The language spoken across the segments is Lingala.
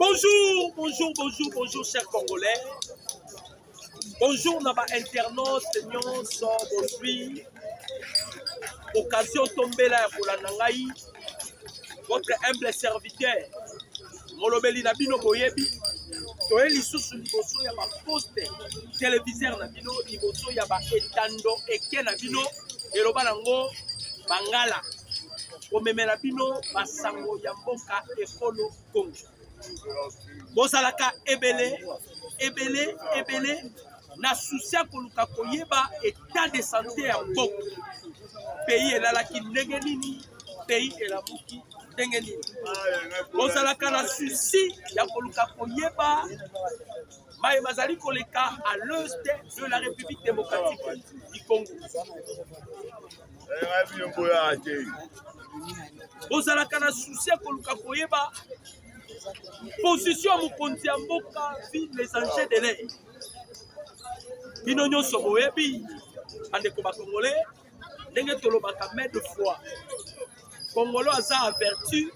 Bonjour, bonjour, bonjour, bonjour, chers Congolais. Bonjour, Naba internaute, nyonso, bonjour. Occasion tombée là pour la Nangaï. Votre humble serviteur. Molobeli Nabino Boyebi. Toye lisusu liboso ya ba poste téléviseur Nabino liboso ya ba etando eke Nabino eloba nango bangala. Omemela bino basango ya mboka ekolo Congo. Bozalaka ebele na souci ya koluka koyeba état de santé ya mboka. Pays elalaki ndenge nini, pays elamuki ndenge nini. Bozalaka na souci ya koluka koyeba maye bazali koleka à l'est de la République démocratique du Congo. Bozalaka na souci ya koluka koyeba position mokonzi ya mboka vi les enjeux de l'air. Bino nyonso boyebi bandeko bakongolais ndenge tolobaka main de foi. Congolais aza a vertu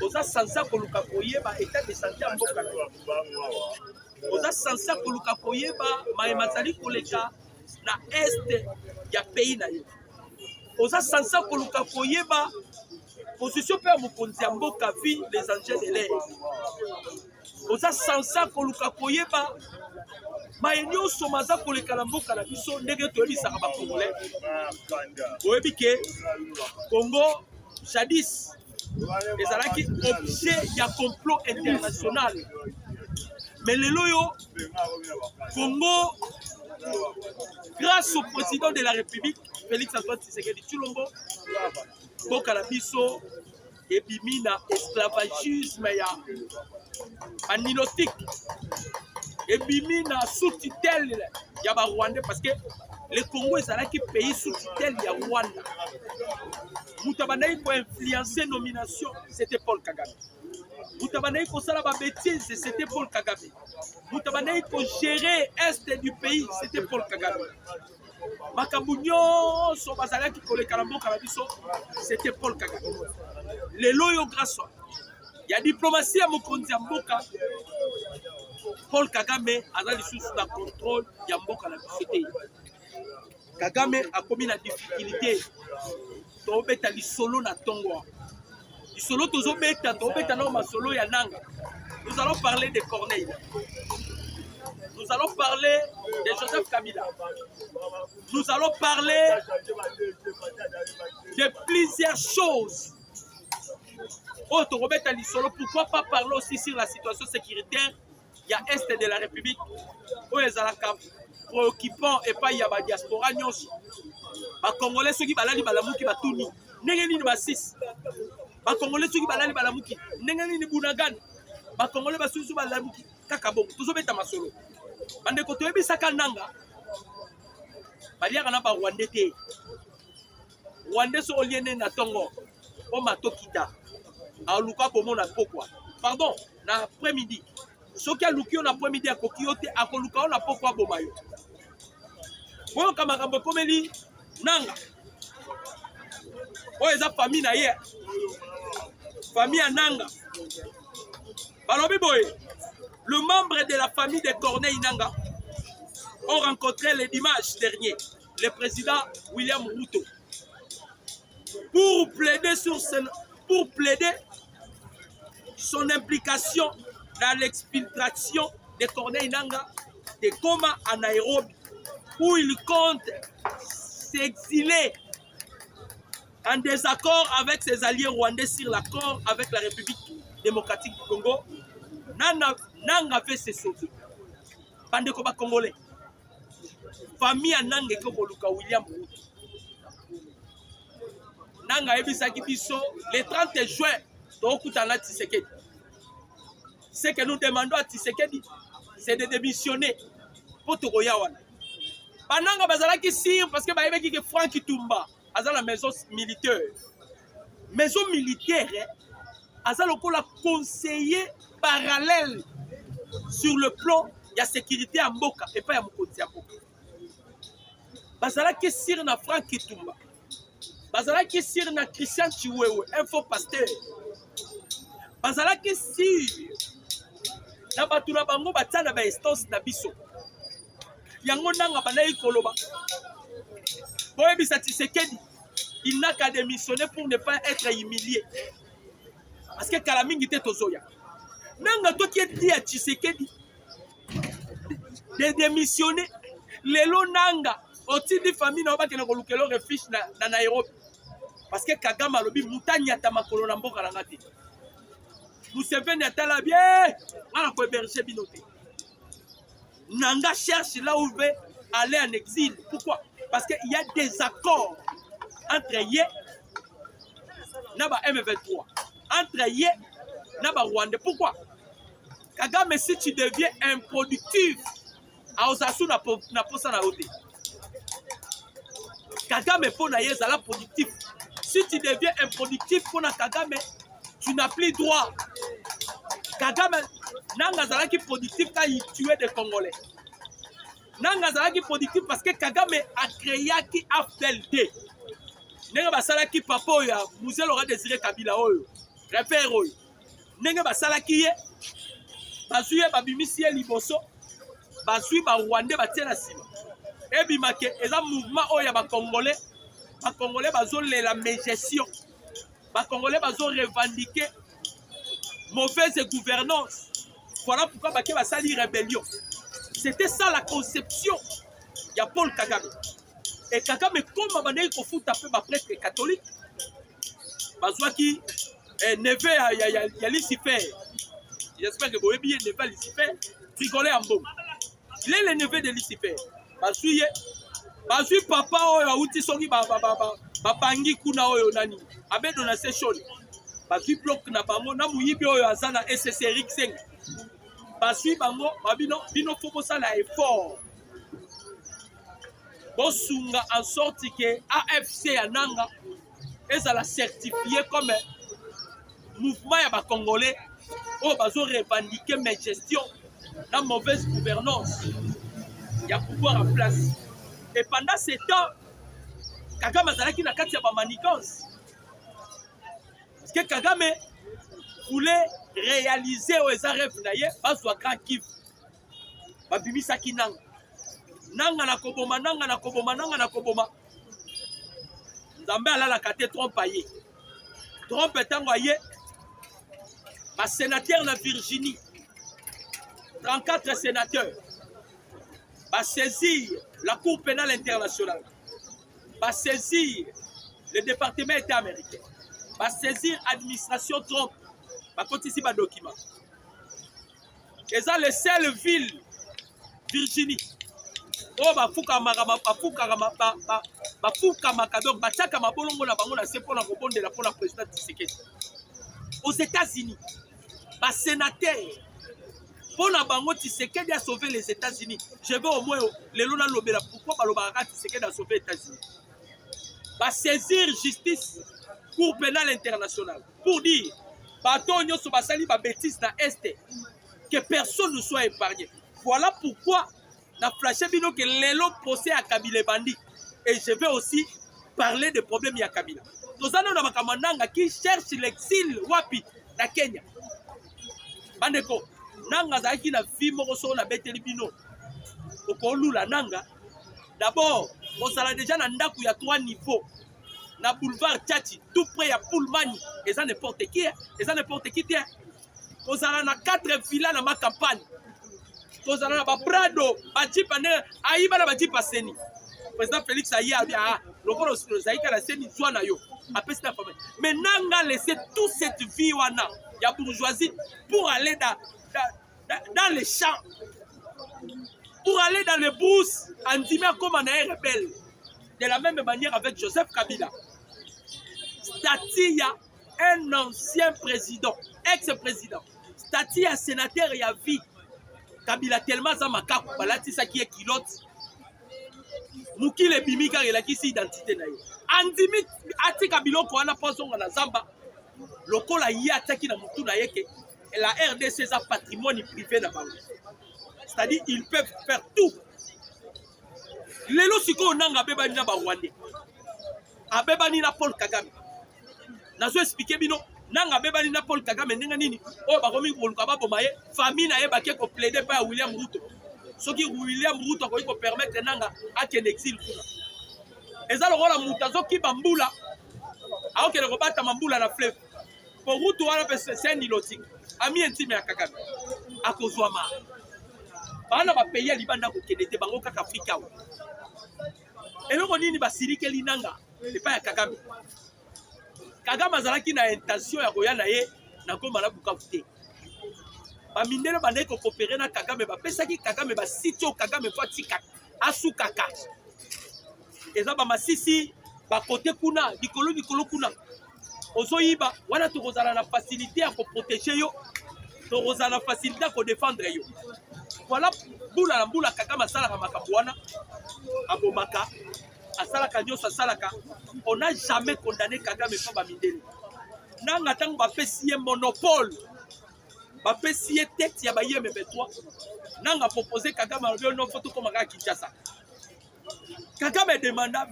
oza sansa koluka koyeba état de santé ya mboka na yo. Oza sansa koluka koyeba mayema azali koleka na este ya pays na yo. Oza sansa koluka koyeba position pe ya mokonzi ya mboka vi les enjeux de l'air. Oza sansa koluka koyeba maye nyonso maza koleka na mboka na biso ndenge toyebisaka bakongolais. Oyebi ke Congo jadis ezalaki objet ya complot international, mais lelo yo Congo, grâce au président de la République Félix Antoine Tshisekedi Tshilombo, mboka na biso ebimi na esclavagisme ya anilotique, ebimi na sous-tutelle ya ba Rwandais, parce que le Congo ezalaki pays sous-tutelle ya Rwanda. Mutabanaï ko influencer nomination, c'était Paul Kagame. Mutabanaï ko sala ba bêtise, c'était Paul Kagame. Mutabanaï ko gérer est du pays, c'était Paul Kagame. Makambu nyonso bazalaki koleka na mboka na biso, c'était Paul Kagame. Lelo yo grâce ya diplomatie ya mokonzi ya mboka, Paul Kagame aza lisusu na contrôle ya mboka na biso te. Kagame akomi na difficulté. Tobeta lisolo na tongo. Lisolo tozobeta na masolo ya nanga. Nous allons parler de Corneille. Nous allons parler de Joseph Kabila. Nous allons parler de plusieurs choses. Oh, Tobeta lisolo, pourquoi pas parler aussi sur la situation sécuritaire? Il y a est de la République. Oh, les alaka préoccupant et pas il y a ba diaspora nyonso. Ba Congolais ceux qui balali balamuki batuni. Ndenge nini ba 6. Ba Congolais ceux qui balali balamuki. Ndenge nini Bunagana. Ba Congolais basusu balamuki kaka bongo. Tozobeta masolo. Bande ko toyebisaka nanga. Baliaka na ba Rwandais te. Rwandais so oliene na tongo. O matokita. A luka komona pokwa. Pardon, na après-midi. Soki aluki on après-midi a kokiote a koluka on a pokwa bomayo. Bon kamakambo komeli nanga. Oh, eza famille na ye. Famille à Nanga. Balobi boy, le membre de la famille de Corneille Nanga ont rencontré le dimanche dernier le président William Ruto pour plaider son implication dans l'exfiltration de Corneille Nanga de Goma à Nairobi, où il compte s'exiler en désaccord avec ses alliés rwandais sur l'accord avec la République démocratique du Congo. Nanga fait ses sauver. Bandeko ba Congolais. Famille à Nanga Koluka William Ruto. Nanga ebisaki biso le 30 juin tokutana Tshisekedi. Ce que nous demandons à Tshisekedi, c'est de démissionner pour Togoyawana. Bananga bazalaki sire parce que baebeki que Franck Tumba aza la maison militaire. Maison militaire, aza lokola conseiller parallèle sur le plan de la sécurité à Mboka et pas à Mokonzi à Mboka. Bazalaki sire na Franck Tumba. Bazalaki sire na Christian Chiwewe, un faux pasteur. bazalaki si na bato na bango batia na bainstance na biso yango nanga bandaki koloba boyebisa Tshisekedi il n'a qu'à démissionner pour ne pas être humilié parce que kala mingi te tozoya nanga toki eti ya Tshisekedi de démissionner lelo nanga otindi famille na bakena kolukelo refuge na Nairobi parce que Kagame alobi mutani ata makolo na mboka nanga te Museveni atala bien ana ko héberger bino te nanga cherche là où veut aller en exil pourquoi parce que il y a des accords entre Yé na ba M23 entre Yé na ba Rwanda pourquoi Kagame si tu deviens improductif a osasu na posa na ote Kagame pour na yezala productif si tu deviens improductif pour na Kagame tu n'as plus droit Kagame nanga zalaki productif quand il tuait des Congolais nanga zalaki productif parce que Kagame a créé qui AFLD nenge basalaki papa oyo Musée Laurent Désiré Kabila oyo repère oyo nenge basalaki ye bazwi ye babimisi ye liboso bazwi ba Rwandais batie na sima ebimake eza mouvement oyo ya bakongolais bazolela mégestion bakongolais bazo revendiquer mauvaise gouvernance voilà pourquoi bake basali rébellion c'était ça la conception ya Paul Kagame et Kagame comme bandeki kofuta pe ba prêtre catholique bazwaki neve ya Lucifer j'espère que vous avez bien neve Lucifer rigoler en bon il est le neveu de Lucifer bazui papa oyo auti soki bapangi kuna oyo nani abedo na session bazui bloc na bango na muyibi oyo azana SSRX 5 bazui bango bino faut bosala effort bosunga en sorte que AFC ya nanga ezala certifié comme mouvement ya ba congolais oyo bazo revendiquer mes gestion la mauvaise gouvernance il y a pouvoir en place et pendant ce temps Kagame azalaki na kati ya ba manigance parce que Kagame voulait réaliser aux rêves na ye bazwa grand kiff babimisaki nanga na koboma nzambe alalaka te trompe ye trompe ntango ye ba sénateur na Virginie 34 sénateurs va saisir la Cour pénale internationale, va saisir le département État américain, va saisir l'administration Trump, va continuer par document. Et ça, les seules villes, Virginie, oh, va fouka donc, va tchaka ma bolongo na bango na se pour la rebonde de la présidente Tshisekedi. Aux États-Unis, va sénateur. Pour la bango Tshisekedi a sauvé les États-Unis. Je veux au moins les lona lobela pourquoi balobaka Tshisekedi a sauvé les États-Unis. Va saisir justice Cour pénale internationale pour dire bato nyonso basali ba bêtise na est que personne ne soit épargné. Voilà pourquoi na flashé bino que lelo procès à Kabila bandi et je vais aussi parler des problèmes ya Kabila. Tozana na bakamandanga qui cherche l'exil wapi na Kenya. Bandeko nanga zaki na vie moko so na beteli bino okolula nanga d'abord on sala déjà na ndaku ya 3 niveaux na boulevard Tchati tout près ya Pullman et ça n'importe qui on sala na 4 villas na ma campagne on sala na ba Prado ba jipa ne aiba na ba jipa seni président Félix Aya a lokolo zaika na seni zwana yo après cette famille mais nanga laisser toute cette vie wana ya bourgeoisie pour aller dans les champs, pour aller dans les brousses, en disant comme un rebelle. De la même manière avec Joseph Kabila. Stati a un ancien président, ex-président. Stati a sénateur et a vie. Kabila tellement ça m'a capé, balati ça qui est kilote. Mukile bimika il a qui si identité na yo. Andimi ati Kabila ko ana poso na zamba. Lokola yi ataki na mutu na yeke. Et la RDC, c'est un patrimoine privé d'abord. C'est-à-dire ils peuvent faire tout. Lelo siko nanga bebani na Rwanda. Abebani na Paul Kagame. Nazo expliquer bino nanga bebani na Paul Kagame ndenge nini oyo bakomi koluka baboma ye famille na ye bake ko plaider pa William Ruto soki William Ruto akoki ko permettre nanga akende exil kuna eza lokola mutu azokiba mbula aokende kobata mambula na fleuve pour Ruto wana pe c'est un ilotique ami intime ya Kagame akozwa ma bana ba pays ya libanda ko kende te bango kaka Afrika wa eloko nini basirikeli nanga epa ya Kagame Kagame azalaki na intention ya koya na ye na Goma na Bukavu te bamindele bandeki kokopere na Kagame bapesaki Kagame basiti oyo Kagame fo atika asukaka eza bamasisi bakote kuna likolo kuna ozoyiba wana tokozala na facilité ya koprotege yo tokozala na facilité ya kodefendre yo voilà mbula na mbula Kagame asalaka makambo wana abomaka asalaka nyonso asalaka on n'a jamais condamné Kagame pa bamindele nanga ntango bapesi ye monopole bapesi ye tete ya bayeme betwa nanga proposé Kagame alobi no foto komaka Kinshasa Kagame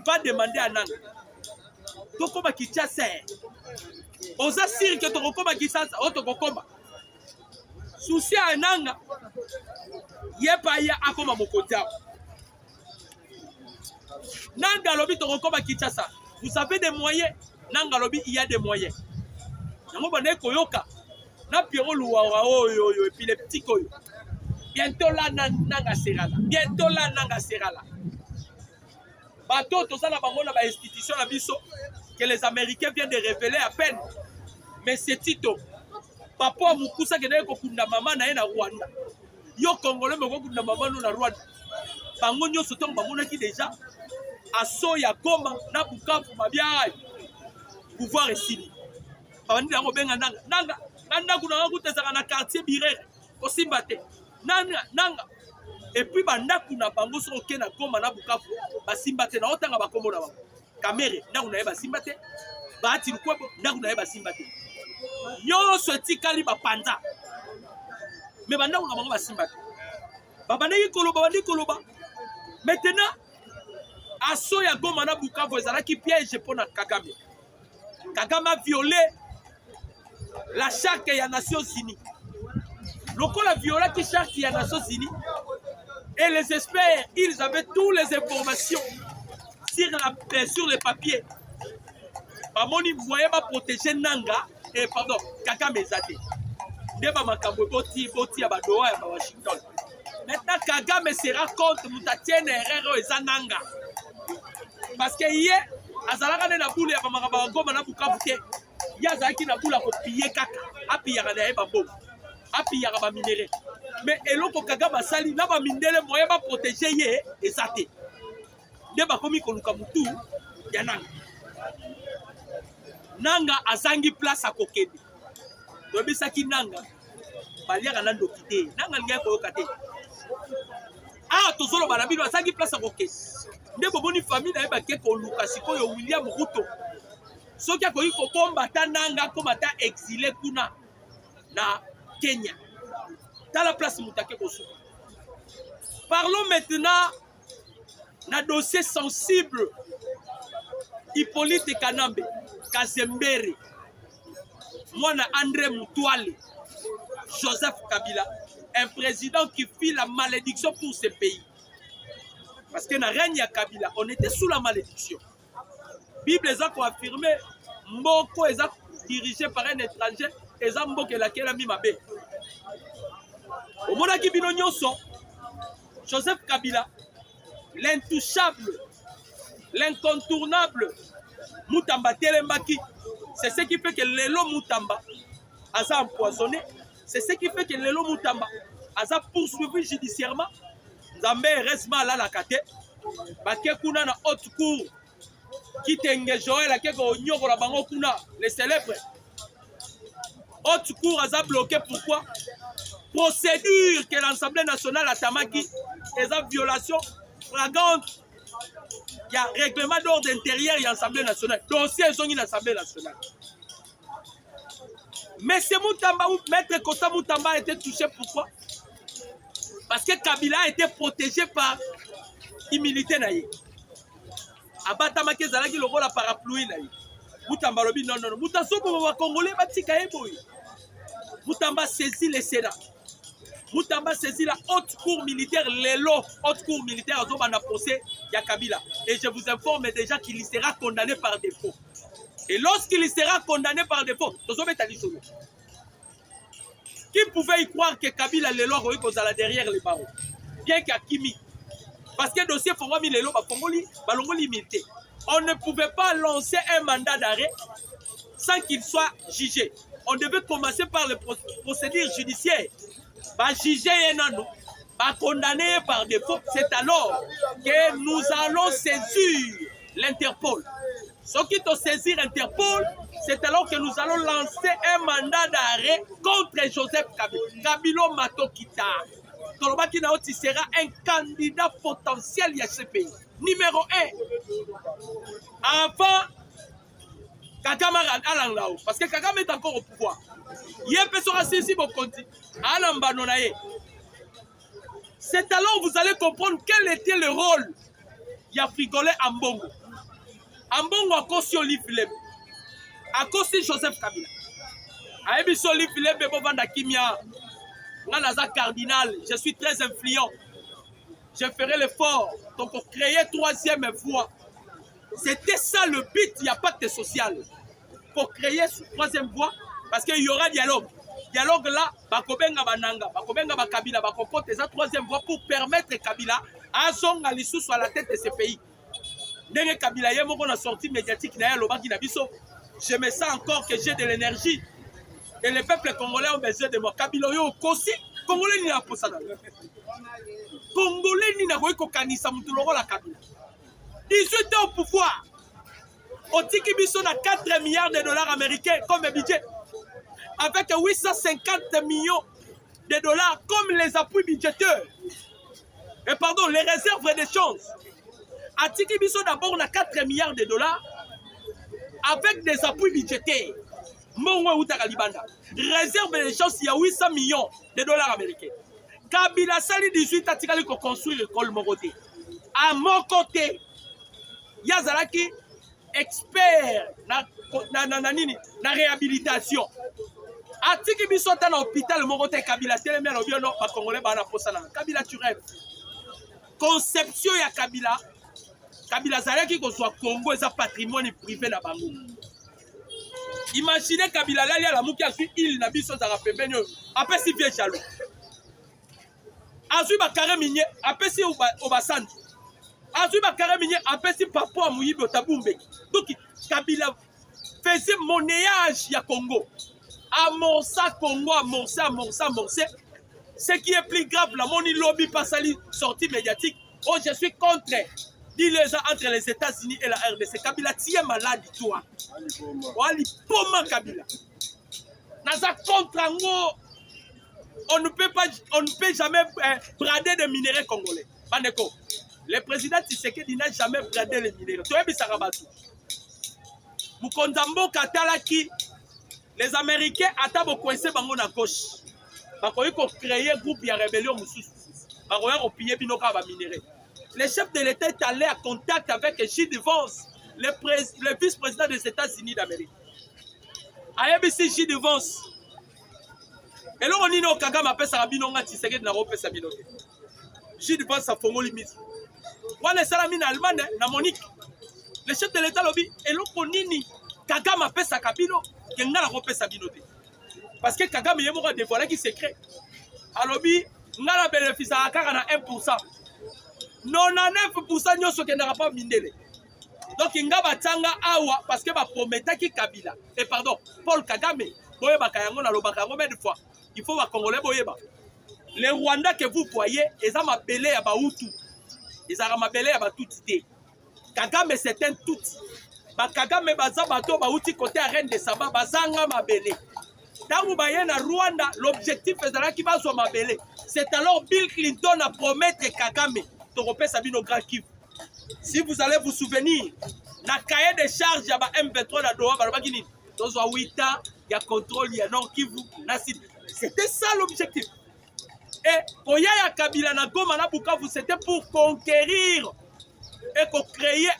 va demander à nanga tokoma Kinshasa oza siri ke tokokoma Kinshasa o tokokoma souci ya nanga ye pa ya akoma mokonzi awo nanga lobi tokokoma Kinshasa vous avez des moyens nanga lobi il y a des moyens yango bana koyoka na Pierrot Louawa oyo épileptique oyo bientôt là nanga serala bientôt là nanga serala bateau tozala bango na ba institution na biso que les Américains viennent de révéler à peine mais c'est Tito papa mukusa kende ko kunda mama na ye na Rwanda yo congolais moko kunda mama no na Rwanda bango nyonso tongo bango na ki déjà aso ya Goma na Bukavu mabia pouvoir esili bandi yango benga nanga kuna kutezaka na quartier Birere kosimba te nanga et puis bandaku na bango so ke na Goma na Bukavu basimba te na otanga bakombo na bango kamere ndangu na ye basimba te baati lukwebo ndangu na ye basimba te nyonso etikali bapanza me bandangu na bango basimba te babandaki koloba maintenant aso ya Goma na Bukavu ezalaki piège mpona Kagame a violé la charte des Nations Unies. Lorsqu'on a violé la charte des Nations Unies, et les experts, ils avaient toutes les informations sur les papiers. Bamoni moyen ba protéger Nanga et pardon, Kagame Zate. Neba makambo boti ya badoa ya Washington. Maintenant Kagame se rend compte mutatiene erreur eza Nanga. Parce que hier azalaka na boule ya bamakaba Goma na Bukavu te ya zaki na boule ko piller kaka apiyaka na yeba bo apiyaka ba minéraux mais eloko Kagame asali na ba minéraux moyen ba protéger ye ezate nde bakomi koluka mutu ya nanga azangi place akokende tobisaki nanga baliaka na ndoki te nanga linga koyoka te tozolo bana bino azangi place akokende nde boboni famille na ye bake koluka sikoyo William Ruto soki akoki kokombata nanga komata exilé kuna na Kenya tala place mutake kosuka. Parlons maintenant na dossier sensible Hippolyte Kanambe Kazembere mwana André Mutwale Joseph Kabila, un président qui fit la malédiction pour ce pays. Parce que dans le règne de Kabila, on était sous la malédiction. La Bible a confirmé Mboko est dirigé par un étranger et Mboko est laquelle a mis ma baie. Au moment qui bino nyonso, Joseph Kabila, l'intouchable, l'incontournable Mutamba Telembaki, c'est ce qui fait que Lelo Mutamba a empoisonné, c'est ce qui fait que Lelo Mutamba a poursuivi judiciairement. Zambé resma la kate baké kuna na haute cour qui tenge Joël akeko nyoko la bango kuna les célèbres haute cour a bloqué pourquoi procédure que l'Assemblée nationale a tamaki et sa violation flagrante il y a règlement d'ordre intérieur et l'Assemblée nationale dossier ils ont une Assemblée nationale mais c'est Mutamba ou maître Kota Mutamba a été touché pourquoi parce que Kabila a été protégé par immunité naïe. Abatama kezalaki lokola parapluie naïe. Moutamba lobi non. Moutaso pour Congolais, Batika Eboy. Moutamba saisit le Sénat. Moutamba saisit la haute cour militaire, l'élo, haute cour militaire, à Zobana procès, Yakabila. Et je vous informe déjà qu'il sera condamné par défaut. Et lorsqu'il sera condamné par défaut, qui pouvait y croire que Kabila l'élo a derrière les barreaux? Bien qu'Akimi. Parce que le dossier Fongoli l'élo, Balongoli milité. On ne pouvait pas lancer un mandat d'arrêt sans qu'il soit jugé. On devait commencer par les procédures judiciaires. Jugé et non, condamné par défaut. C'est alors que nous allons saisir l'Interpol. Ce qui doit saisir l'Interpol, c'est alors que nous allons lancer un mandat d'arrêt contre Joseph Kabila. Kabilo Matokita. Tolobaki Naoti sera un candidat potentiel à ce pays. Numéro 1. Avant Kagame Alanglao. Parce que Kagame est encore au pouvoir. C'est alors que vous allez comprendre quel était le rôle de Frigolé Ambongo. Ambongo a conçu Olivier Philippe. A conçu Joseph Kabila. A conçu Olivier Philippe et Bovanda Kimia. Cardinal, je suis très influent. Je ferai l'effort. Donc, pour créer troisième voie. C'était ça le but, il n'y a pas de social. Pour créer troisième voie, parce qu'il y aura dialogue. Dialogue là, Bakobenga Bananga, Bakobenga Bakabila, Bakokote, c'est la troisième voie pour permettre Kabila à son alissou sur la tête de ce pays. Dès que Kabila y a une sortie médiatique, je me sens encore que j'ai de l'énergie. Et les peuples congolais ont besoin de moi. Kabila y a aussi, Congolais n'y a pas ça. Congolais n'y a pas de la Kabila. 18 ans au pouvoir. Au Tiki Bisso a 4 milliards de dollars américains comme budget. Avec 850 millions de dollars comme les appuis budgétaires. Et pardon, les réserves d'échange. À Tiki Bisso d'abord on a 4 milliards de dollars avec des appuis budgétaires. Réserve d'échange, il y a 800 millions de dollars américains. Kabila Sali 18 a tiré pour construire l'école Moroté. À mon côté, Yazalaki, expert na réhabilitation. Atiki biso ta na hôpital Moroté Kabila Télémé Robiono ba Congolais ba na posana. Kabila tu rêves. Conception ya Kabila. Kabila Zalaki ko soit Congo est un patrimoine privé na bango. Imaginez Kabila là la muki a su il na biso za pembeni. Après si vieux jaloux. Azui ba carré minier, après si au bassan. Azui bakare minye apesi papa Mouyibi Otabumbe. Donc Kabila faisait monnayage ya Congo. Amorça Congo, amorçé. Ce qui est plus grave, la moni lobby passe à la sortie médiatique. Oh, je suis contre. Dis-les entre les États-Unis et la RDC. Kabila tient malade, toi. Wali poma Kabila. Naza contre Ango. On ne peut jamais brader des minéraux congolais. Bandeko. Le président Tshisekedi n'a jamais bradé les minéraux. Tu es Sarabatu. Mukondambo Katalaki, les Américains attendent coincé bango na gauche. Bakoyi ko créer groupe de rébellion mususu. Bakoyi ko piller binoka ba minéraux. Le chef de l'État est allé en contact avec J.D. Vance, le vice-président des États-Unis d'Amérique. Ayebisi J.D. Vance. Et là, on dit que Kagame appelle ça Rabinonga Tshisekedi na repesa binoke. J.D. Vance a fongo limite. Wana salami na Allemagne na Monique. Le chef de l'État lobby et l'autre nini Kagame appelle ça Kabino qui n'a la repesa binote. Parce que Kagame yé moko dévoilé qui secret. A lobby n'a la bénéfice à 1%. 99% nyoso qui n'aura pas mindele. Donc il nga batanga awa parce que ba prometa ki Kabila. Et pardon, Paul Kagame boye bakayango na lobaka combien de fois. Il faut ba Congolais boye ba. Les Rwandais que vous voyez, ils ont appelé à Baoutou. Ils ont appelé à Batouti. Kagame c'est un tout. Kagame baza bato Baouti côté à Reine de Saba bazanga mabele. Dans vous voyez na Rwanda, l'objectif est là qui va soit mabele. C'est alors Bill Clinton a promettre Kagame de repérer Sabino Grand Kivu. Si vous allez vous souvenir, na cahier de charge ya ba M23 na Doha balobaki dans 8 ans, il y a contrôle ya Nord Kivu na Sud. C'était ça l'objectif. Et Oya ya Kabila na Goma na Bukavu, c'était pour conquérir et pour créer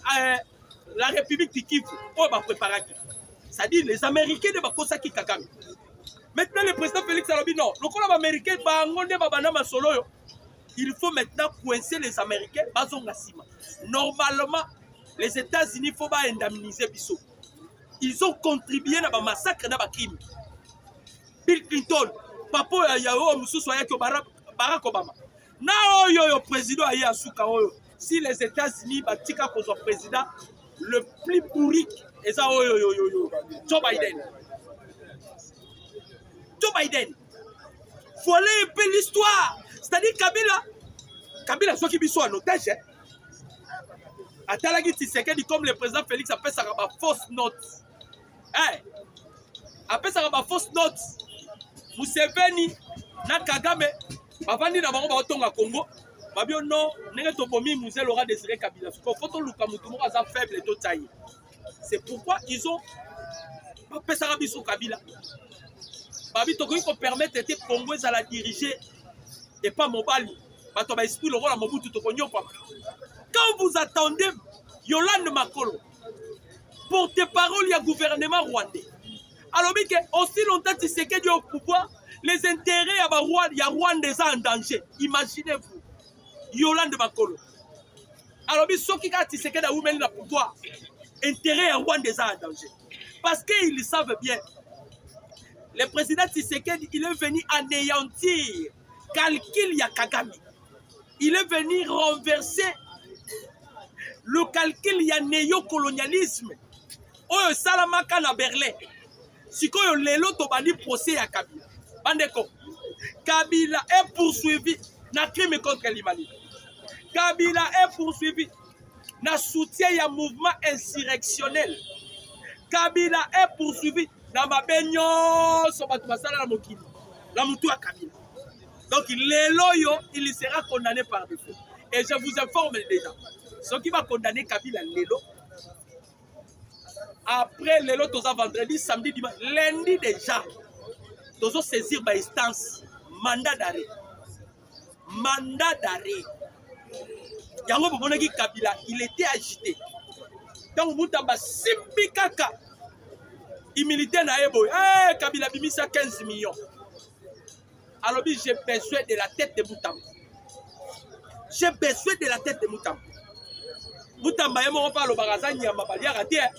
la République du Kivu. On va préparer. C'est-à-dire les Américains de Bakosaki Kagame. Maintenant, le président Félix Alobi, non. Le colon américain, il faut maintenant coincer les Américains. Normalement, les États-Unis, il faut pas indemniser Bissot. Ils ont contribué à un massacre, à un crime. Bill Clinton, Papa Yao, Barack Obama. Na yo président aye asuka oyo. Si les États-Unis batika pour son président, le plus pourri est ça Joe Biden. Joe Biden. Voilà un peu l'histoire. C'est-à-dire Kabila soit qui biso en otage. Atalagi Tshisekedi comme le président Félix appelle ça une fausse note. Hey, appelle ça une fausse note. Museveni na Kagame bavandi na bango baotonga Congo babio non ndenge tobomi Musée Laurent Désiré Kabila ko photo luka mutu moko aza faible to taille. C'est pourquoi ils ont appelé ça biso Kabila. Babi tokoki ko permettre ete Congo à la diriger et pas Mobali. Bato ba esprit le rôle à Mobutu tokonyo kwa. Quand vous attendez Yolande Makolo porte-parole du gouvernement rwandais. Alors que aussi longtemps Tshisekedi au pouvoir, les intérêts à Rwanda sont en danger. Imaginez-vous. Yolande Makolo. Alors que ceux qui ont Tshisekedi au pouvoir, intérêts à Rwanda sont en danger. Parce qu'ils savent bien. Le président Tshisekedi, il est venu anéantir calcul ya Kagame. Il est venu renverser le calcul ya néocolonialisme. Oyo salamaka na Berlin. Sikoyo lelo tobandi procès ya Kabila. Bandeko. Kabila est poursuivi na crime contre l'humanité. Kabila est poursuivi na soutien ya mouvement insurrectionnel. Kabila est poursuivi na mabenyo so batu basala na mokili. La mutu ya Kabila. Donc lelo yo il sera condamné par défaut. Et je vous informe déjà. Ce qui va condamner Kabila lelo. Après le lot, vendredi, samedi, dimanche, lundi déjà, nous allons saisir ma instance, mandat d'arrêt. Mandat d'arrêt. Yango Bomonaki Kabila, il était agité. Donc, Moutamba Simbikaka, il militait na Ebo. Eh, Kabila bimisa 15 millions. Alors, j'ai besoin de la tête de Moutamba. J'ai besoin de la tête de Moutamba. Moutamba, il m'a pas le barazani à ma balière à terre.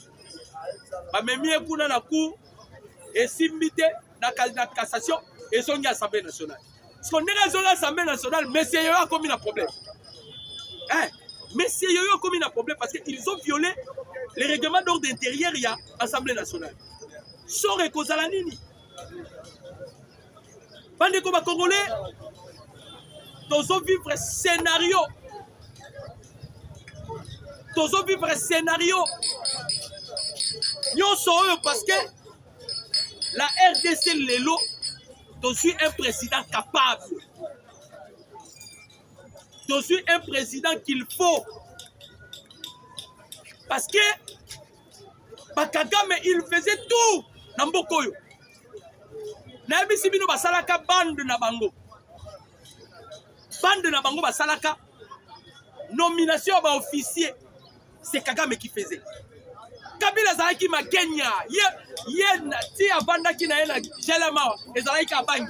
Bamemi kuna na cour et simbité na cassation et son assemblée nationale. Parce qu'on est dans l'assemblée nationale, mais c'est eux qui ont commis un problème. Hein? Mais c'est eux qui ont commis un problème parce qu'ils ont violé les règlements d'ordre intérieur il y a l'assemblée nationale. Sort et Kozalanini. Bande comme Congolais, nous vivre un scénario. Nous vivre un scénario. Nous sommes parce que la RDC Lelo, je suis un président capable. Je suis un président qu'il faut. Parce que Bakagame, il faisait tout dans Mbokoyo. Nabi Sibino Basalaka bande na bango. Bande na bango Basalaka. Nomination à officier. C'est Kagame qui faisait. Kabila Zalaki ma Kenya. Ti avanda ki na ena Jelama. Ezalaki a Bangi.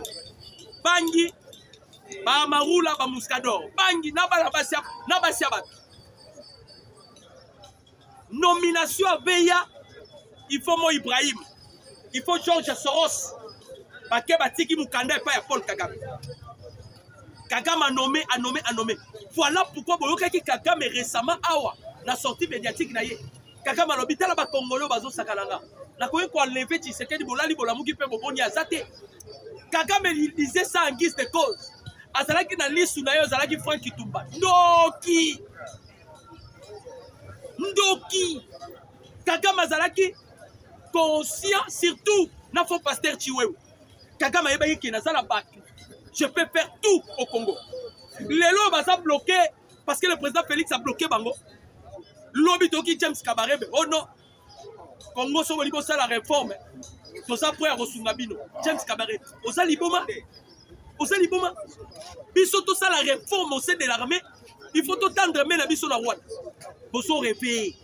Bangi. Ba Marula ba Muscador. Bangi nabala basia bat. Nomination à Veya. Il faut Mo Ibrahim. Il faut George Soros. Bake batiki Mukanda et pas Paul Kagame. Kagame a nommé. Voilà pourquoi Boyokaki Kagame récemment awa la sortie médiatique na ye. Kagame a l'hôpital à Congolais bazo sakalanga. Na koye ko enlever Tshisekedi bolali bolamuki pe boboni azate. Kagame il disait ça en guise de cause. Azalaki na lisu na yo azalaki Franck Kitumba. Ndoki. Kagame azalaki conscient surtout na faux pasteur Chiwewe. Kagame yebaki ki na sala baki. Je peux faire tout au Congo. Les lois baza bloqué parce que le président Félix a bloqué bango. Lobby toki James Kabarebe. Oh non. Congo so libo ça la réforme. To ça pour resunga bino. James Kabarebe. Oza liboma. Biso to ça la réforme au sein de l'armée. Il faut tendre main na biso na Rwanda. Boso rêver.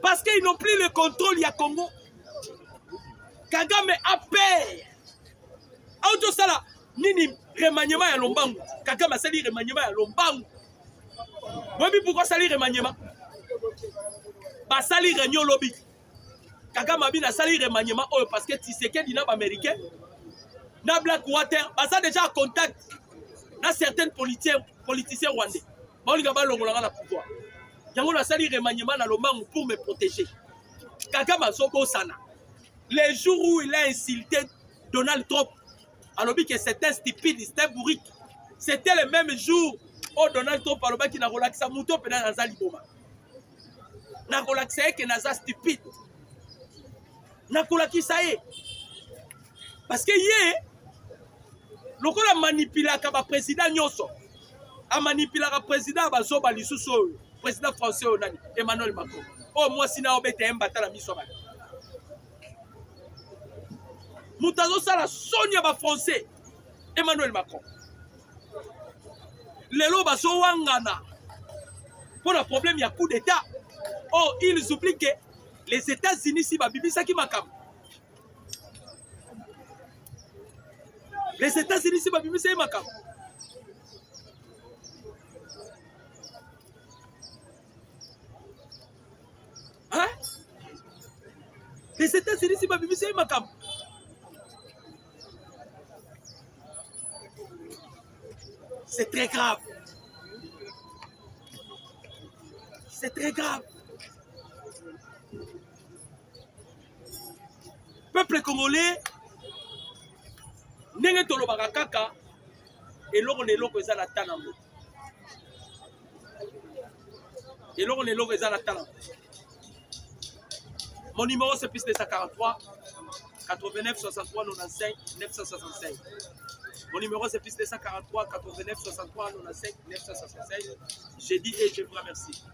Parce qu'ils n'ont plus le contrôle, il y a Congo. Kagame a peur. Auto sala, nini remaniement ya Lombangu. Kagame a sali remaniement ya Lombangu. Bobi pourquoi sali remaniement? Ba sali réunion lobby. Kagame a bien sali remaniement parce que Tshisekedi n'a pas américain. Na Blackwater, bah ça déjà en contact. Na certains politiciens rwandais. Bah on y a pas l'ongolanga la pouvoir. Yango na sali remaniement na Lombangu pour me protéger. Kagame a sobo sana. Les jours où il a insulté Donald Trump, alors que c'était stupide, c'était bourrique. C'était le même jour où Donald Trump a dit qu'il a relaxé sa moto pendant Naza Liboma. Il a relaxé que Naza stupide. Il a relaxé ça. Parce que hier, le coup a manipulé le président Nyoso. A manipulé le président Bazoba Lissousou, président français Emmanuel Macron. Oh, moi, si n'a pas un bataille à Missoba. Moutazo Sala Sonia ba français Emmanuel Macron. Lelo baso wangana. Pour le problème, il y a coup d'État. Oh, ils oublient que les États-Unis, si babibi saki makam. Les États-Unis, si babibi saki makam. Hein? Les États-Unis, si babibi saki makam. C'est très grave. C'est très grave. Peuple congolais, ndenge tolobaka kaka eloko na eloko eza na tanango. Eloko na eloko eza na tanango. Mon numéro c'est plus 243 89 63 95 965. Mon numéro c'est plus 243 89 63 95 965. J'ai dit et je vous remercie.